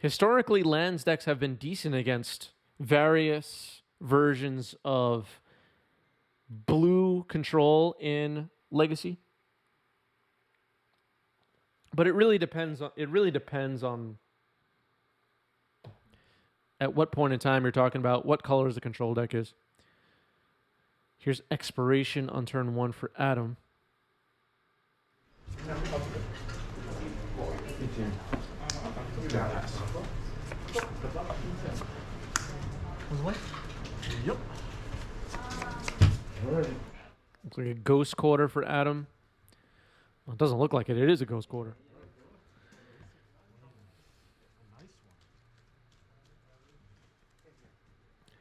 Historically, lands decks have been decent against various versions of blue control in Legacy. But it really depends on at what point in time you're talking about, what colors the control deck is. Here's Expiration on turn 1 for Adam. Yep. Looks like a Ghost Quarter for Adam. Well, it doesn't look like it. It is a Ghost Quarter.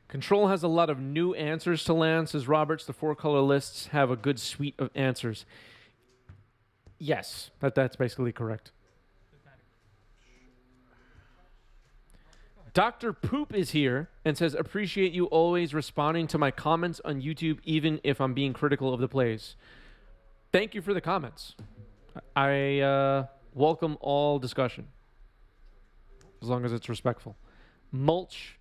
Control has a lot of new answers to land, says Roberts. The 4-color lists have a good suite of answers. Yes, that's basically correct. Dr. Poop is here and says, appreciate you always responding to my comments on YouTube, even if I'm being critical of the plays. Thank you for the comments. I welcome all discussion, as long as it's respectful. Mulch.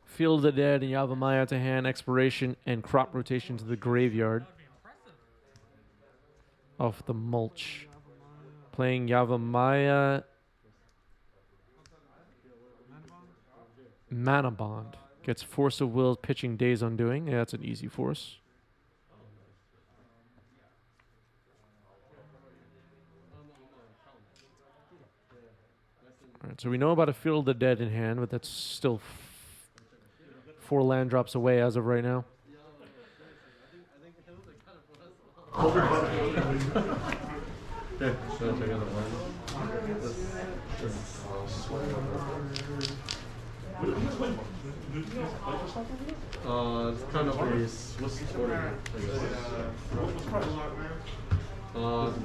Field of the Dead and Yavimaya to hand, Expiration, and Crop Rotation to the graveyard. Off the Mulch. Playing Yavimaya. Mana Bond. Gets Force of Will, pitching Days Undoing. Yeah, that's an easy force. All right, so we know about a Field of the Dead in hand, but that's still 4 land drops away as of right now. It's kind of a Swiss tournament, I guess.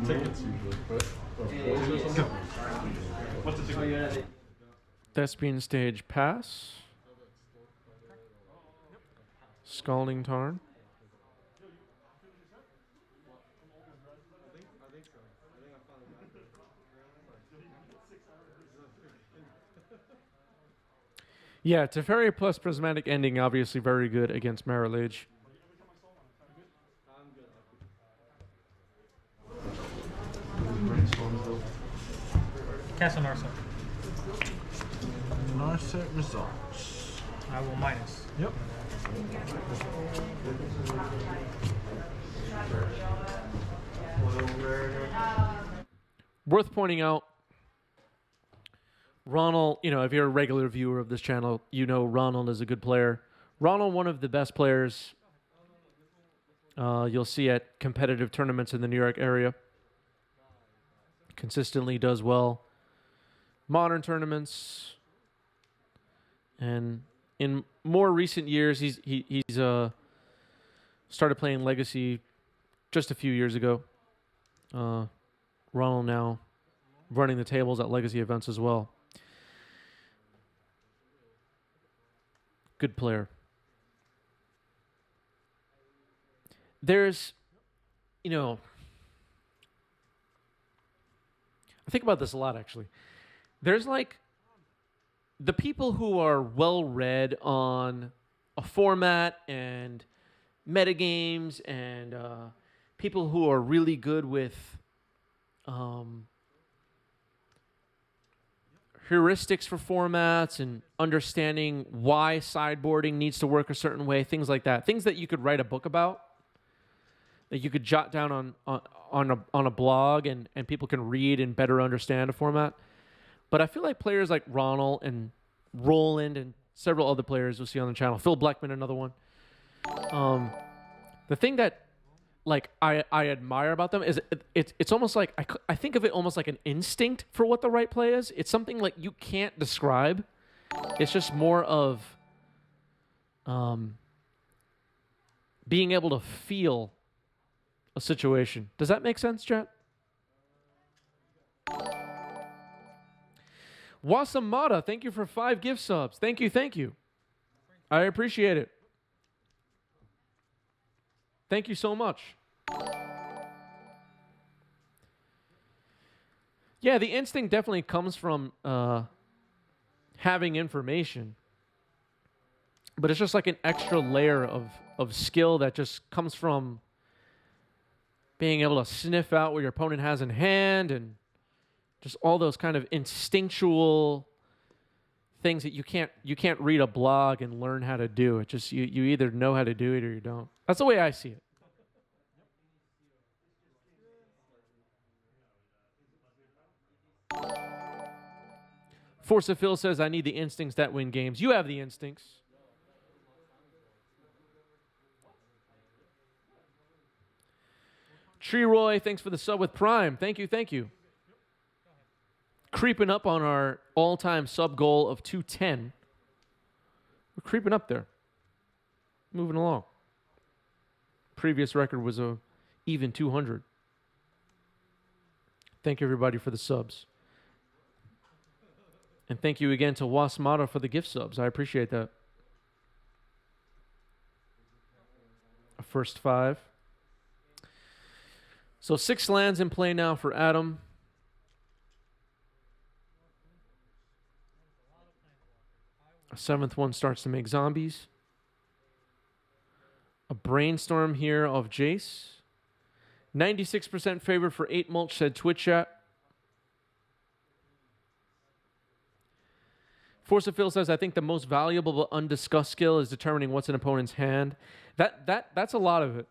Tickets usually, right? Or points or something? What's the ticket? Thespian Stage pass. Scalding Tarn. Yeah, Teferi plus Prismatic Ending, obviously very good against Marilage. Castle Narset. Narset results. I will minus. Yep. Worth pointing out, Ronald, if you're a regular viewer of this channel, you know Ronald is a good player. Ronald, one of the best players you'll see at competitive tournaments in the New York area. Consistently does well. Modern tournaments. And in more recent years, he's started playing Legacy just a few years ago. Ronald now running the tables at Legacy events as well. Good player. There's, I think about this a lot, actually. There's like the people who are well-read on a format and metagames and people who are really good with heuristics for formats and understanding why sideboarding needs to work a certain way, things like that. Things that you could write a book about, that you could jot down on a blog and people can read and better understand a format. But I feel like players like Ronald and Roland and several other players you'll see on the channel, Phil Bleckman, another one. The thing that I admire about them is it's almost like I think of it almost like an instinct for what the right play is. It's something like you can't describe. It's just more of being able to feel a situation. Does that make sense, chat? Wasamada, thank you for 5 gift subs. Thank you, thank you. I appreciate it. Thank you so much. Yeah, the instinct definitely comes from having information. But it's just like an extra layer of skill that just comes from being able to sniff out what your opponent has in hand and just all those kind of instinctual things that you can't read a blog and learn how to do. It just you either know how to do it or you don't. That's the way I see it. Force of Phil says, I need the instincts that win games. You have the instincts. Tree Roy, thanks for the sub with Prime. Thank you, thank you. Creeping up on our all-time sub goal of 210. We're creeping up there. Moving along. Previous record was a even 200. Thank you, everybody, for the subs. And thank you again to Wasmata for the gift subs. I appreciate that. A first 5. So 6 lands in play now for Adam. A 7th one starts to make zombies. A brainstorm here of Jace. 96% favored for 8 Mulch, said Twitch chat. Force of Phil says, I think the most valuable but undiscussed skill is determining what's an opponent's hand. That's a lot of it.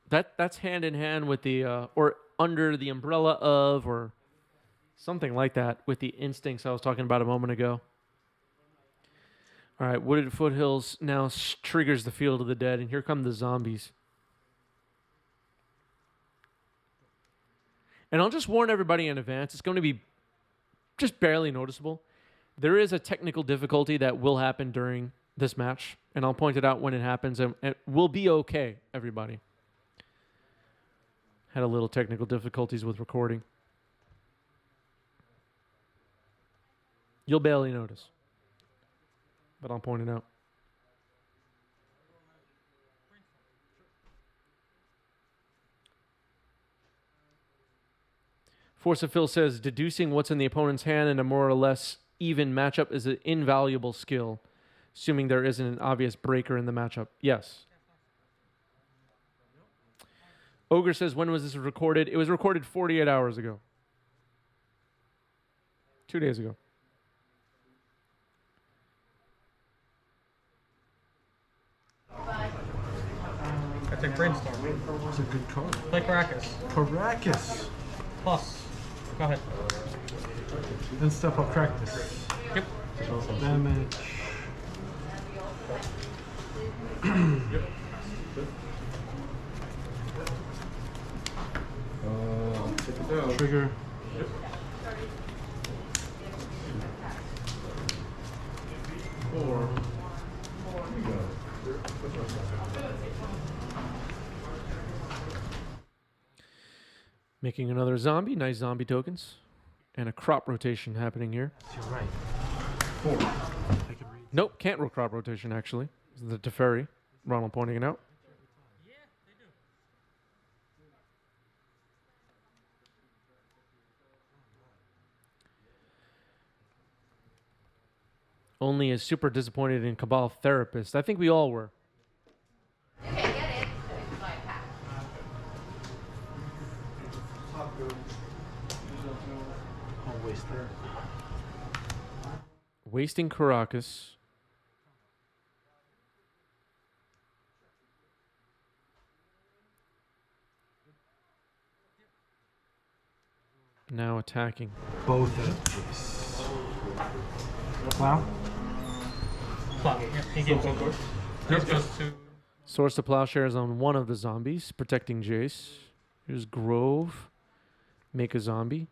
That's hand in hand with the or under the umbrella of or something like that with the instincts I was talking about a moment ago. All right, Wooded Foothills now triggers the Field of the Dead, and here come the zombies. And I'll just warn everybody in advance, it's going to be just barely noticeable. There is a technical difficulty that will happen during this match, and I'll point it out when it happens, and it will be okay, everybody. Had a little technical difficulties with recording. You'll barely notice, but I'll point it out. Force of Phil says, deducing what's in the opponent's hand in a more or less even matchup is an invaluable skill, assuming there isn't an obvious breaker in the matchup. Yes. Ogre says, when was this recorded? It was recorded 48 hours ago. 2 days ago. I take brainstorm. That's a good card. Play Caracas. Caracas. Plus. Go ahead. Then step up practice. Yep. Damage. Yep. Take it down. Trigger. Yep. Four. Making another zombie. Nice zombie tokens. And a crop rotation happening here. You're right. Four. I can read. Nope, can't roll crop rotation, actually. This is the Teferi. Ronald pointing it out. Yeah, they do. Only is super disappointed in Cabal Therapist. I think we all were. You can get it, so you can buy a pack. Oh, waste there. Wasting Caracas. Now attacking. Both edges. Wow. Plot. Yeah, he gives one course. This goes to. Source to Plowshares on one of the zombies, protecting Jace. Here's Grove. Make a zombie.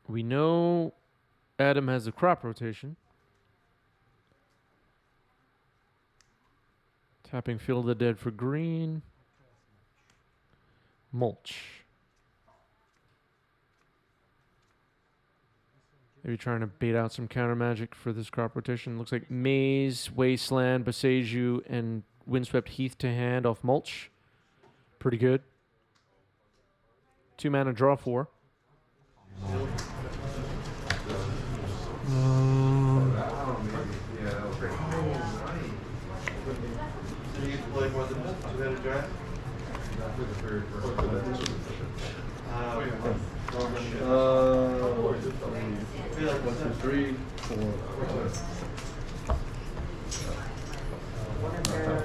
We know Adam has a crop rotation. Tapping Field of the Dead for green. Mulch. Maybe trying to bait out some counter magic for this crop rotation. Looks like Maze, Wasteland, Boseiju, and Windswept Heath to hand off Mulch. Pretty good. 2 mana, draw 4.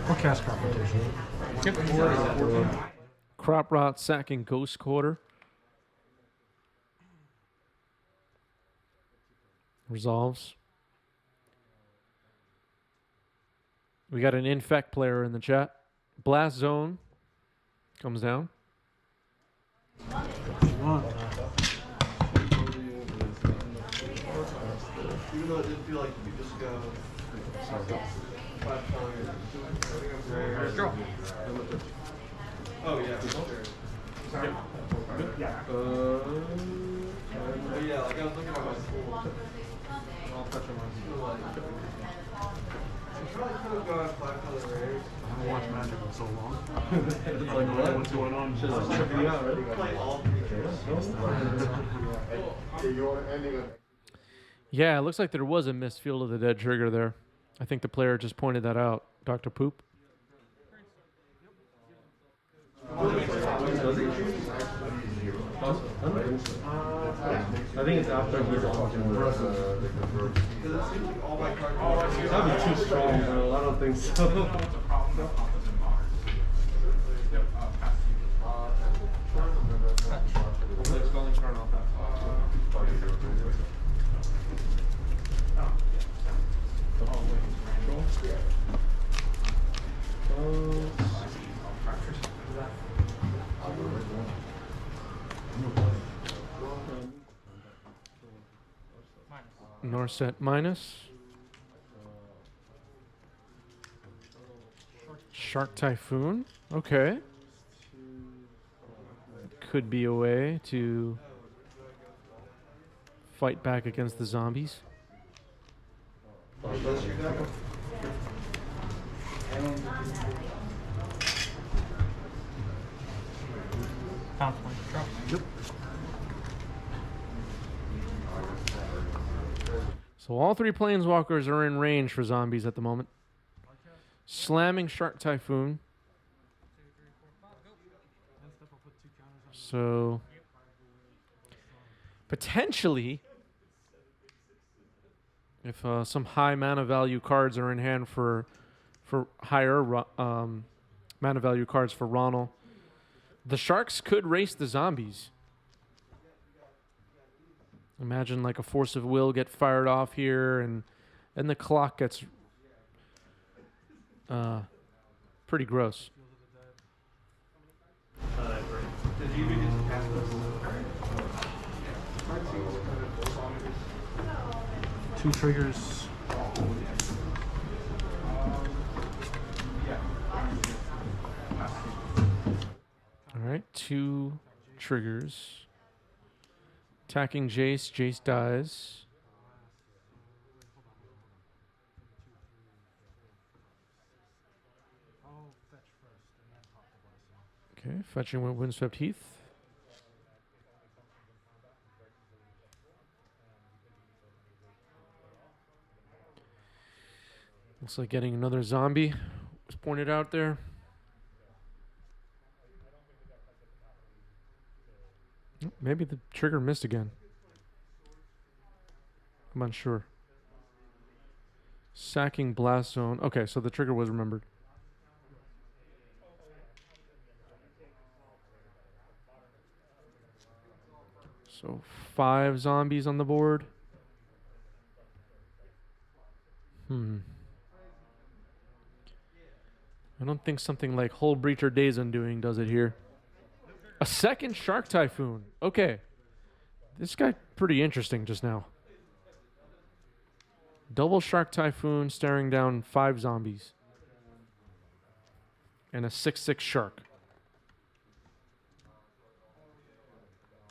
Or cast competition. Crop Rot, Sack, and Ghost Quarter. Resolves. We got an Infect player in the chat. Blast Zone comes down. Even though it didn't feel like you could just go 5 times. Oh yeah, for sure. Yeah. But yeah, like I was looking at my school. I'll touch on my school. I probably could have gone 5 color rares. I haven't watched Magic in so long. It's like what? What's going on? Just checking you out, right? Play all creatures. Yeah, it looks like there was a missed Field of the Dead trigger there. I think the player just pointed that out. Dr. Poop. I think it's after he's off. That'd be too strong, bro. I don't think so. Norset minus. Shark Typhoon. Okay. Could be a way to fight back against the zombies. Yep. So all 3 planeswalkers are in range for zombies at the moment. Slamming Shark Typhoon. So potentially, if some high mana value cards are in hand for higher mana value cards for Ronald, the Sharks could race the zombies. Imagine like a Force of Will get fired off here, and the clock gets pretty gross. Did you even just cast this? 2 triggers. All right, 2 triggers. Attacking Jace. Jace dies. Okay, fetching with Windswept Heath. Looks like getting another zombie was pointed out there. Oh, maybe the trigger missed again. I'm unsure. Sacking Blast Zone. Okay, so the trigger was remembered. So 5 zombies on the board. I don't think something like Hull Breacher Days Undoing does it here. A second Shark Typhoon. Okay. This guy pretty interesting just now. Double Shark Typhoon staring down 5 zombies. And a 6/6 shark.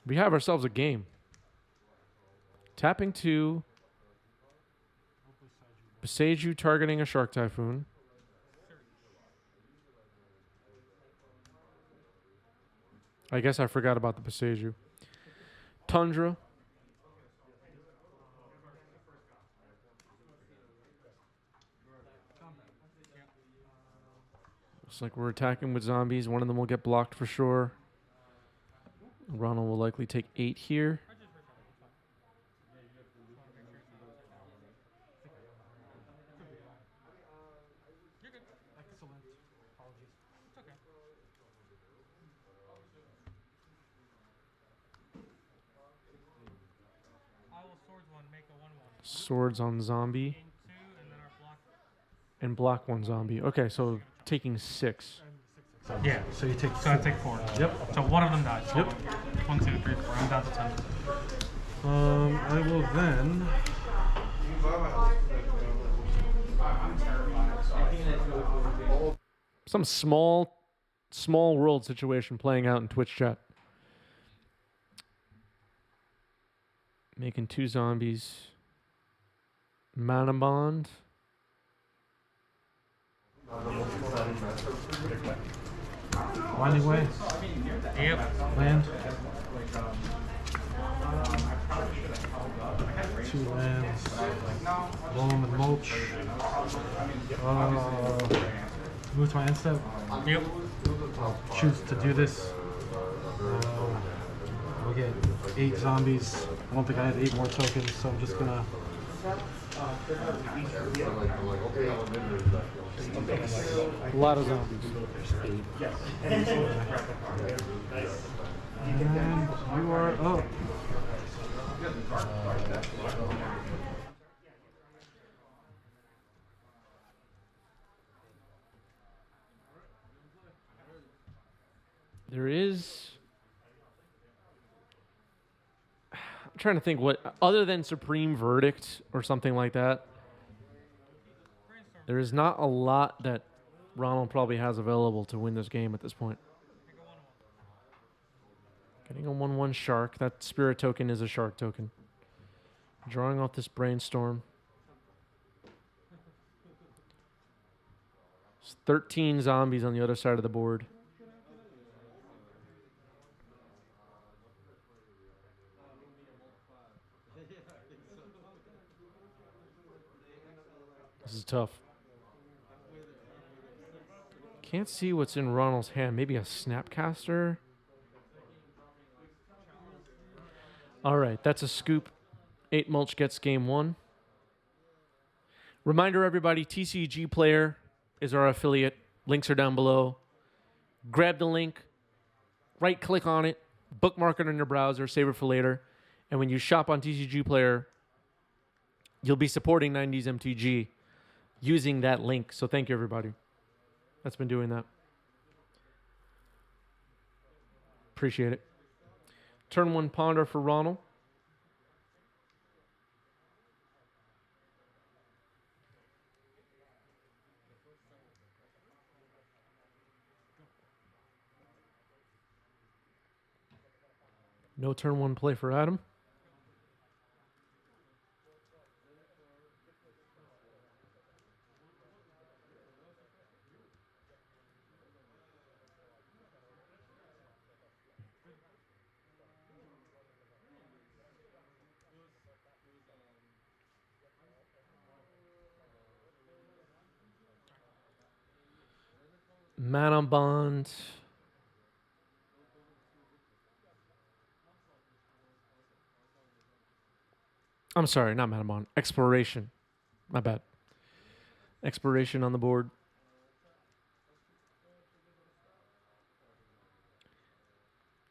We have ourselves a game. Tapping 2. Beseiju targeting a Shark Typhoon. I guess I forgot about the Beseiju. Tundra. Looks like we're attacking with zombies. One of them will get blocked for sure. Ronald will likely take 8 here. Excellent. Apologies. It's okay. I will swords one, make a 1/1. Swords on zombie. Gain 2, and then our block. And block 1 zombie. Okay, so taking 6. Yeah. So you take So I take 4. Yep. So one of them dies. So Yep. 1, 2, 3, 4. I'm down to 10. I will then. Some small world situation playing out in Twitch chat. Making 2 zombies. Mana bond. Winding way. Yep. Land. 2 lands. Loam and mulch. Move to my end step. Yep. I'll choose to do this. We'll get 8 zombies. I don't think I had 8 more tokens, so I'm just gonna. A lot of zombies. And you are up. There is. I'm trying to think what, other than Supreme Verdict or something like that, there is not a lot that Ronald probably has available to win this game at this point. Getting a 1/1 shark. That spirit token is a shark token. Drawing off this brainstorm. There's 13 zombies on the other side of the board. This is tough. Can't see what's in Ronald's hand. Maybe a Snapcaster? All right, that's a scoop. 8 Mulch gets game 1. Reminder, everybody, TCG Player is our affiliate. Links are down below. Grab the link, right-click on it, bookmark it on your browser, save it for later. And when you shop on TCG Player, you'll be supporting 90s MTG using that link. So thank you, everybody that's been doing that. Appreciate it. Turn 1 Ponder for Ronald. No turn 1 play for Adam. Mana Bond. I'm sorry, not Mana Bond. Exploration. My bad. Exploration on the board.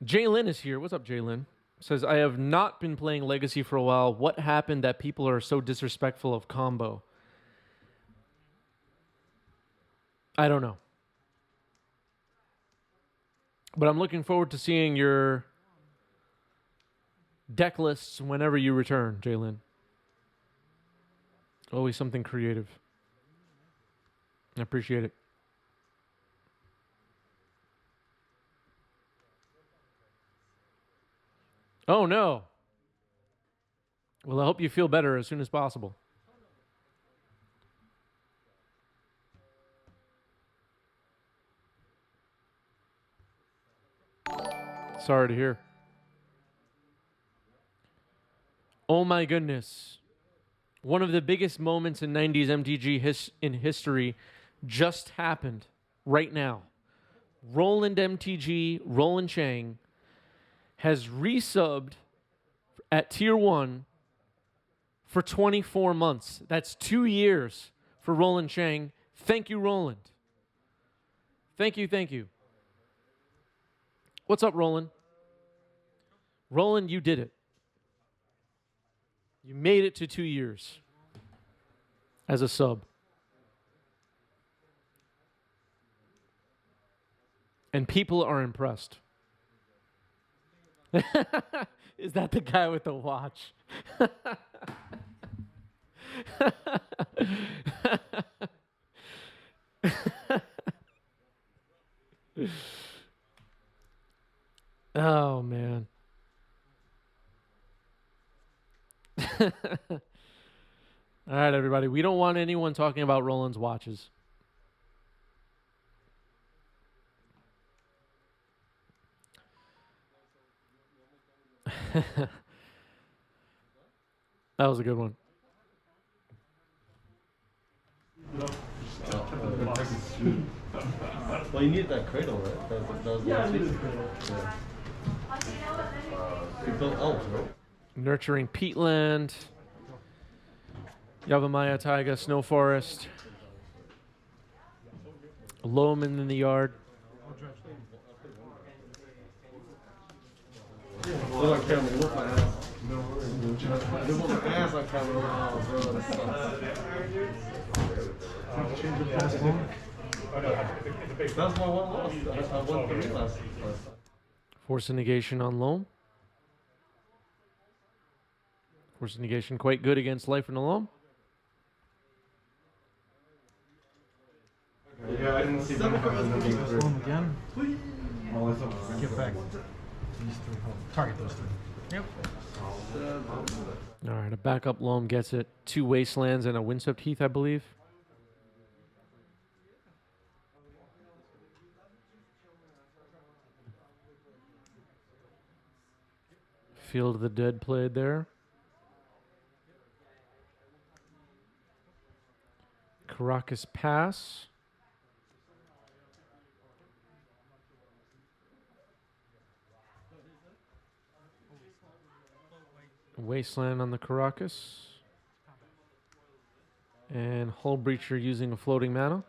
Jalen is here. What's up, Jalen? Says, I have not been playing Legacy for a while. What happened that people are so disrespectful of combo? I don't know. But I'm looking forward to seeing your deck lists whenever you return, Jalen. Always something creative. I appreciate it. Oh, no. Well, I hope you feel better as soon as possible. Sorry to hear. Oh, my goodness. One of the biggest moments in 90s MTG in history just happened right now. Roland MTG, Roland Chang, has resubbed at Tier 1 for 24 months. That's 2 years for Roland Chang. Thank you, Roland. Thank you, thank you. What's up, Roland? Roland, you did it. You made it to 2 years as a sub. And people are impressed. Is that the guy with the watch? Oh, man. All right, everybody. We don't want anyone talking about Roland's watches. That was a good one. Well, you need that cradle, right? That was last week. Yeah. You built elves, right? Nurturing peatland. Yavamaya Taiga, Snow Forest. Loam in the yard. Look like Cameron, you look my ass. You look my ass like Cameron. Oh, bro, that sucks. That's my one loss. I won 3 last time. Force of negation on Loam. Force of negation quite good against life in the Loam. Yeah, I didn't see them Home again. Get back. These 3 home. Target those 3. Yep. All right, a backup Loam gets it. 2 Wastelands and a Windswept Heath, I believe. Field of the Dead played there. Caracas Pass. Wasteland on the Caracas. And Hull Breacher using a floating mana.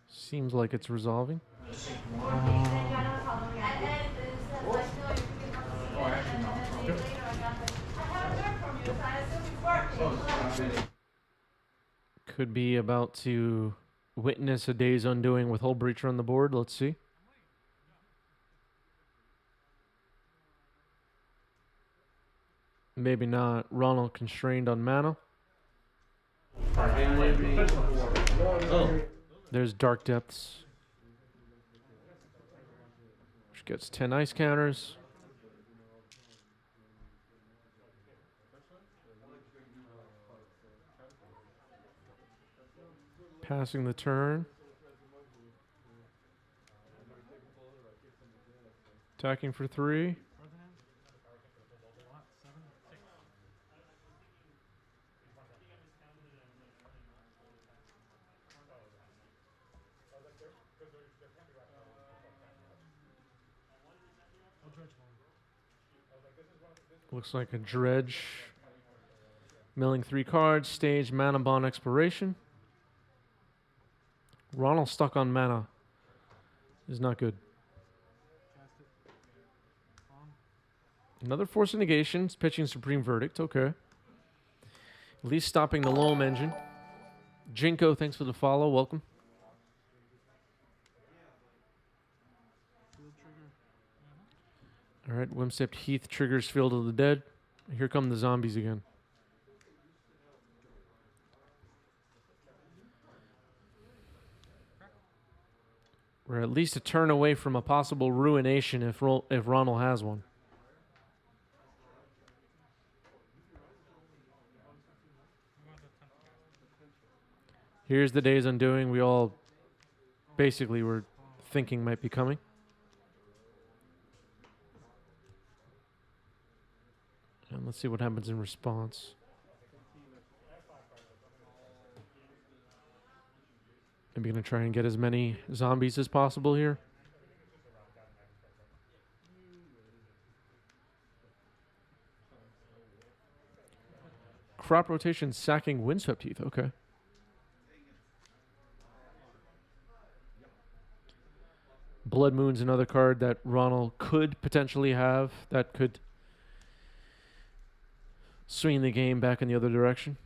Seems like it's resolving. Could be about to witness a day's undoing with Hull Breacher on the board. Let's see. Maybe not. Ronald constrained on mana. Oh. There's Dark Depths, which gets 10 ice counters. Passing the turn. Attacking for 3. Looks like a dredge. Milling 3 cards. Stage mana bond expiration. Ronald stuck on mana is not good. Another Force of Negation. It's pitching Supreme Verdict. Okay. At least stopping the Loam engine. Jinko, thanks for the follow. Welcome. All right. Windswept Heath triggers Field of the Dead. Here come the zombies again. We're at least a turn away from a possible ruination if Ronald has one. Here's the Day's Undoing we all basically were thinking might be coming. And let's see what happens in response. Maybe going to try and get as many zombies as possible here. Crop rotation sacking Windswept Heath. Okay. Blood Moon's another card that Ronald could potentially have that could swing the game back in the other direction.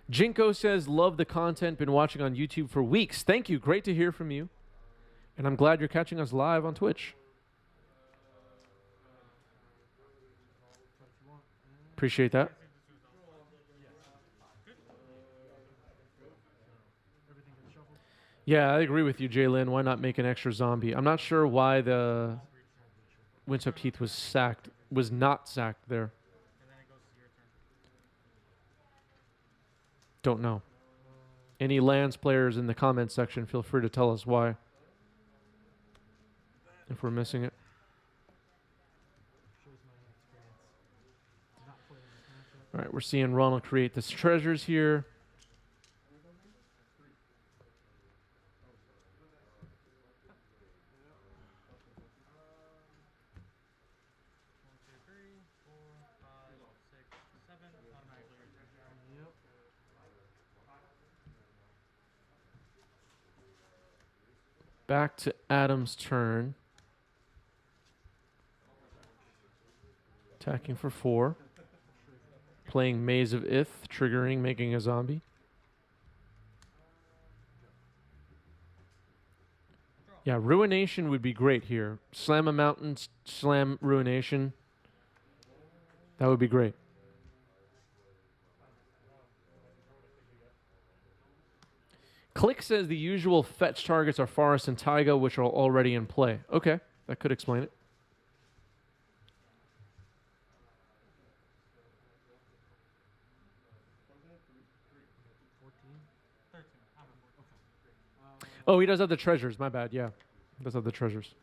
Jinko says, love the content, been watching on YouTube for weeks. Thank you. Great to hear from you. And I'm glad you're catching us live on Twitch. Appreciate that. Yeah, I agree with you, Jalen. Why not make an extra zombie? I'm not sure why the Windswept Heath was not sacked there. Don't know. Any lands players in the comments section, feel free to tell us why. If we're missing it. All right, we're seeing Ronald create this treasures here. Back to Adam's turn. Attacking for 4. Playing Maze of Ith, triggering, making a zombie. Yeah, Ruination would be great here. Slam a mountain, slam Ruination. That would be great. Click says the usual fetch targets are Forest and Taiga, which are already in play. Okay, that could explain it. Oh, he does have the treasures. My bad. Yeah, he does have the treasures.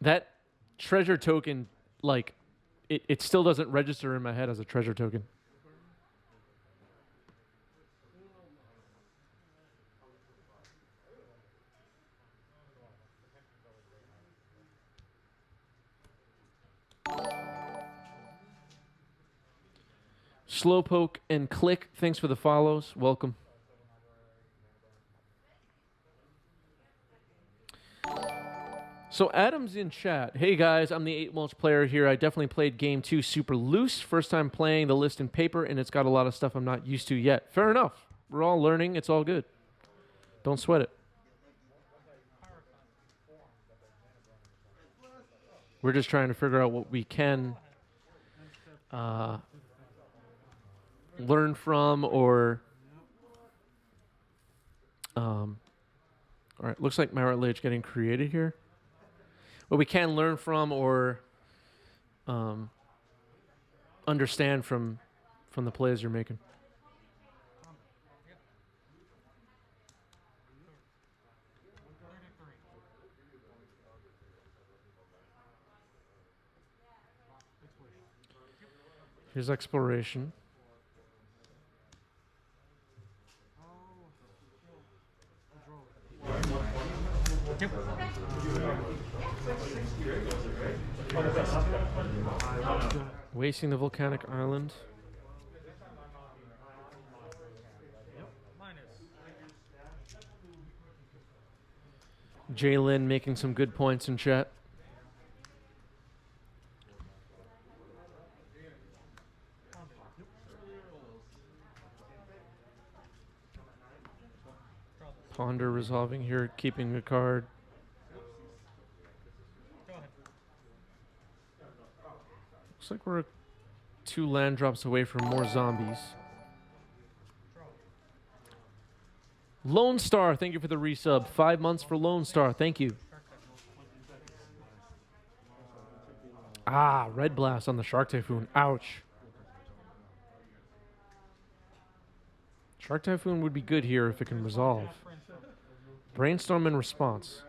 That treasure token, like, it still doesn't register in my head as a treasure token. Slowpoke and Click, thanks for the follows. Welcome. So Adam's in chat. Hey guys, I'm the 8 Mulch player here. I definitely played game 2 super loose. First time playing the list in paper, and it's got a lot of stuff I'm not used to yet. Fair enough. We're all learning. It's all good. Don't sweat it. We're just trying to figure out what we can learn from or... all right, looks like Marit Lich getting created here. What we can learn from or understand from the plays you're making. Here's exploration. Yep. Wasting the volcanic island. Jalen making some good points in chat. Ponder resolving here, keeping a card. Looks like we're 2 land drops away from more zombies. Lone Star, thank you for the resub. 5 months for Lone Star, thank you. Ah, Red Blast on the Shark Typhoon. Ouch. Shark Typhoon would be good here if it can resolve. Brainstorm in response.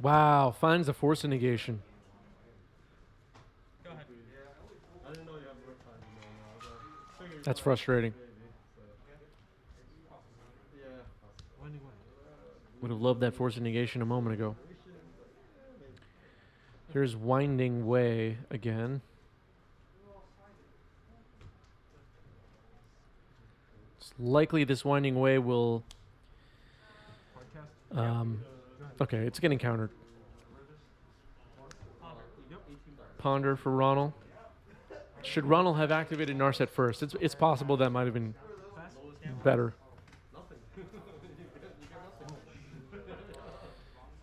Wow, finds a force of negation. Go ahead. That's frustrating. Would have loved that force of negation a moment ago. Here's Winding Way again. It's likely this Winding Way will... okay, it's getting countered. Ponder for Ronald. Should Ronald have activated Narset first? It's possible that might have been better.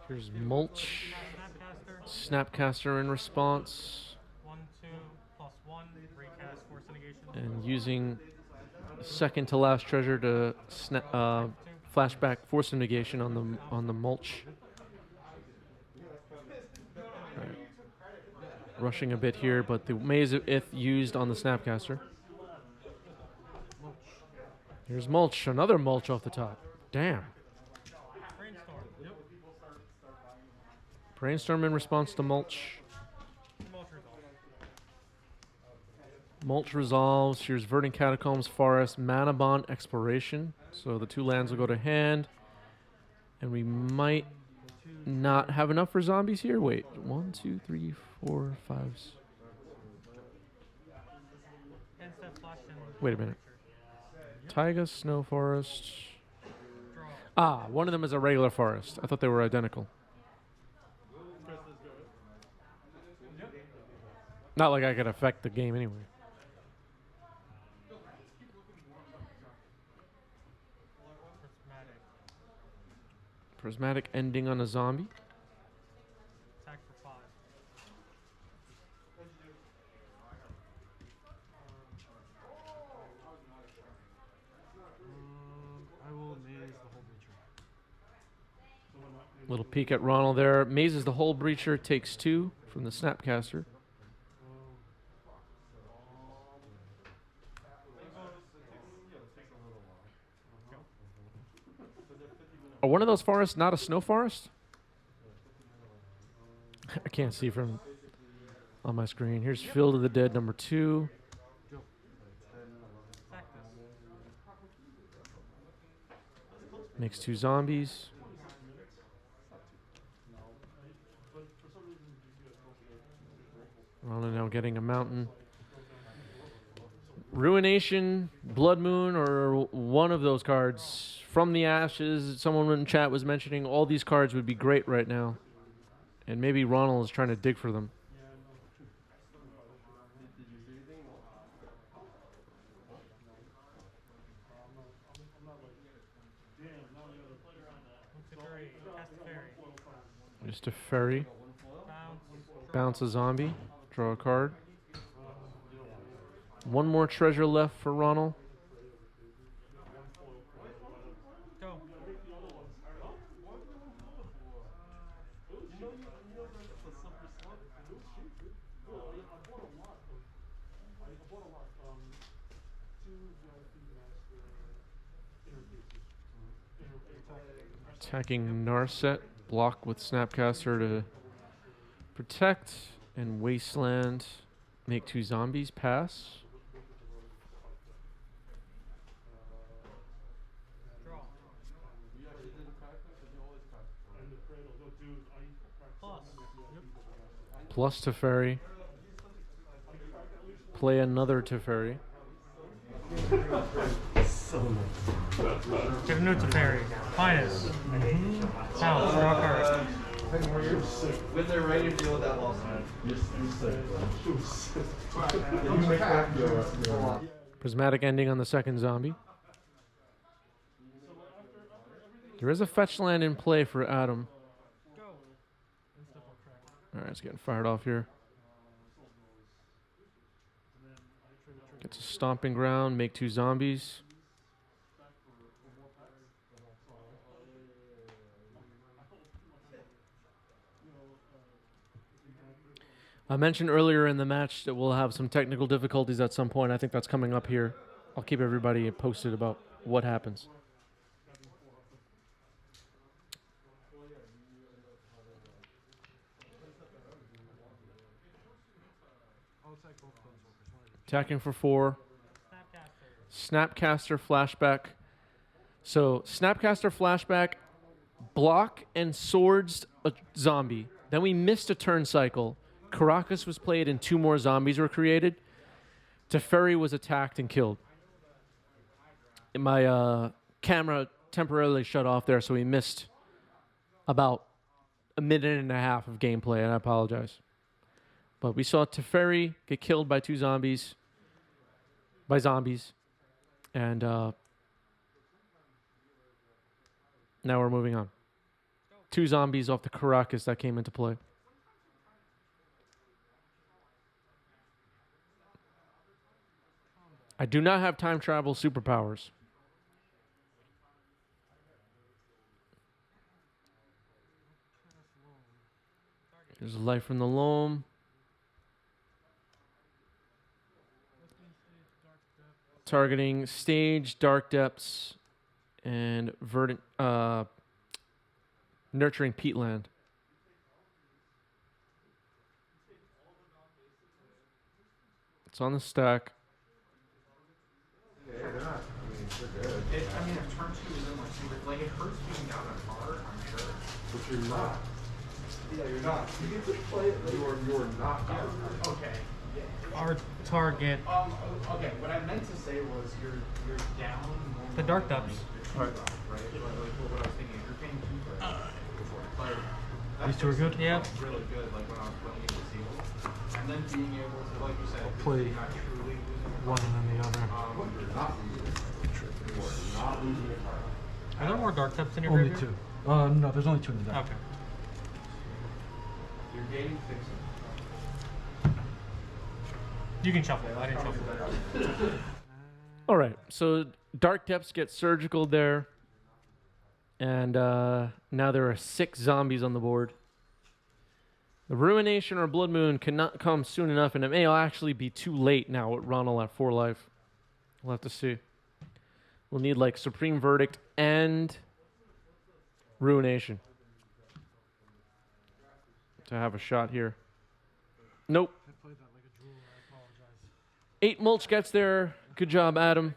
Here's Mulch. Snapcaster in response. 1/2 +1 recast force negation. And using second to last treasure to flashback force of negation on the Mulch. Right. Rushing a bit here, but the Maze of Ith used on the Snapcaster. Here's Mulch, another Mulch off the top. Damn. Brainstorm. Brainstorm in response to Mulch. Mulch resolve. Mulch resolves. Here's Verdant Catacombs, Forest, Mana Bond, Exploration. So the 2 lands will go to hand. And we might not have enough for zombies here. Wait, 1, 2, 3, 4, 5. Wait a minute. Taiga, Snow Forest. Ah, one of them is a regular forest. I thought they were identical. Not like I could affect the game anyway. Prismatic ending on a zombie. Attack for 5. I will maze the whole breacher. Little peek at Ronald there. Mazes the Whole Breacher, takes 2 from the Snapcaster. Are one of those forests not a snow forest? I can't see from on my screen. Here's Field of the Dead number 2. Makes 2 zombies. Ronald now getting a mountain. Ruination, Blood Moon, or one of those cards. From the Ashes, someone in chat was mentioning all these cards would be great right now. And maybe Ronald is trying to dig for them. Just a fairy. Bounce a zombie. Draw a card. One more treasure left for Ronald. Go. Attacking Narset. Block with Snapcaster to protect. And Wasteland. Make 2 zombies. Pass. Draw. Plus Teferi. Play another Teferi. Get a new Teferi. Minus. Pounds. Draw a card. When they're ready to deal with that loss. Prismatic ending on the second zombie. There is a fetch land in play for Adam. Go. All right, it's getting fired off here. Gets a stomping ground, make 2 zombies. I mentioned earlier in the match that we'll have some technical difficulties at some point. I think that's coming up here. I'll keep everybody posted about what happens. Attacking for 4. Snapcaster flashback. So Snapcaster flashback, block and swords a zombie. Then we missed a turn cycle. Caracas was played and 2 more zombies were created. Teferi was attacked and killed. And my camera temporarily shut off there, so we missed about a minute and a half of gameplay, and I apologize. But we saw Teferi get killed by 2 zombies. And now we're moving on. 2 zombies off the Caracas that came into play. I do not have time travel superpowers. There's a life from the loam. Targeting stage, dark depths, and nurturing peatland. It's on the stack. Yeah, they're not. I mean, they're good. If turn 2 is in my super, like, it hurts being down on hard, I'm sure. But you're not. Yeah, you're not. You can just play it. You're not. Okay. Our target. Okay, what I meant to say was you're down more. The dark depths. Right. Right? Like what I was thinking, you're paying 2 for it. Like, These 2 are good? Yeah. really good, like when I was playing it with Seal. And then being able to, like you said, play you're not truly losing one and then the other. You're not losing it. You are not losing it. Are there more dark depths in your Only graveyard? 2. No, there's only 2 in the deck. Okay. You're gaining fixing. You can shuffle. I didn't shuffle. All right, so dark depths get surgical there. And now there are 6 zombies on the board. The Ruination or Blood Moon cannot come soon enough, and it may actually be too late now with Ronald at 4 life. We'll have to see. We'll need like Supreme Verdict and Ruination to have a shot here. Nope. 8 Mulch gets there. Good job, Adam.